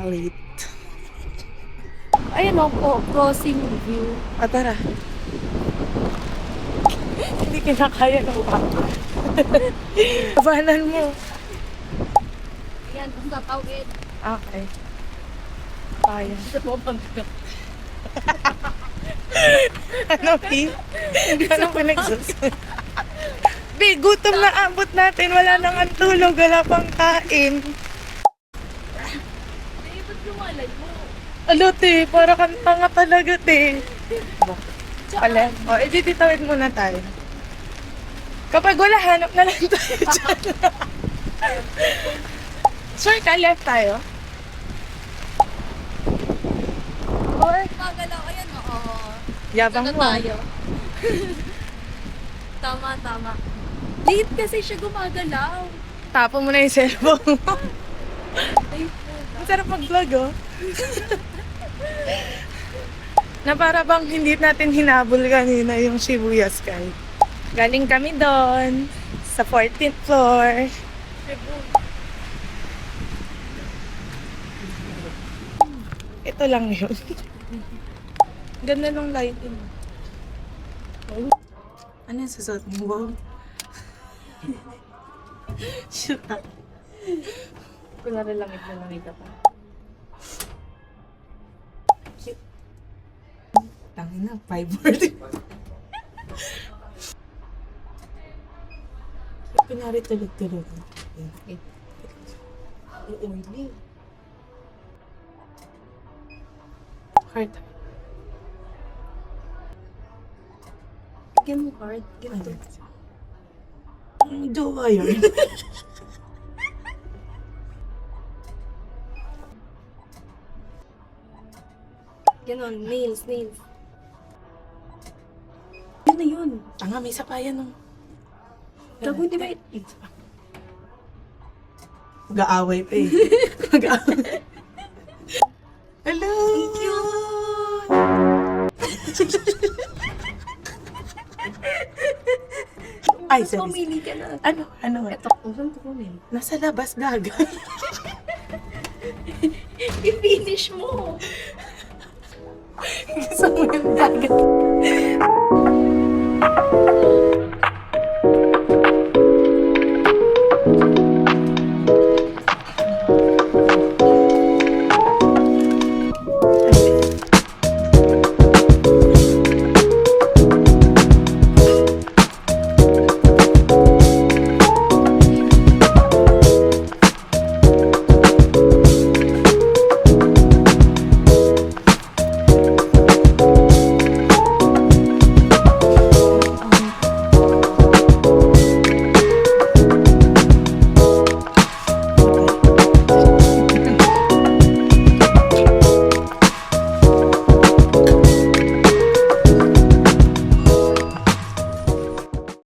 Wait. Ayan po, crossing view. Tara. Hindi kinakaya ng bata. Kabahanan mo. Ayan, kung tatawid. Okay. Kaya. Sa pabangga. Ano, P? Anong pinagsasabi? Bi, gutom na abot natin. Wala nang antulog. Wala pang kain. Eh, ba't lumalay mo? Alo, te. Para kang tanga talaga, te. Pala. O, titawid muna tayo. Kapag wala, hanap na lang tayo dyan. Sure ka, left tayo? Or, Magalaw, ayan o. yabang Ano mo. tayo? Tama. Late kasi siya gumagalaw. Tapo mo na yung cellphone mo. Ay, Ang sarap mag-vlog, oh. Na para bang hindi natin hinabol kanina yung Shibuya Sky. Galing kami doon sa 14th floor. Ito lang yun. Ganda ng lighting. Ano yung susot mo? Wow. Shoot up. Kunwari lamig na lamig ka pa. Cute. Tangin na, 540. Kunyari tulog-tulog. Okay. Oily. Heart. Bigyan mo card. Ganito. Ang jowa yun. Ganon, nails. Yun na yun. Tanga, may sapayan nung. Gago, di ba? Mag-aaway pa eh. Mag-aaway. Hello! Ay, Mas sorry. pumili ka na. Ano? Eto, kung saan ko pumili? Nasa labas, gaga. I-finish mo. Gusto mo yung dagat.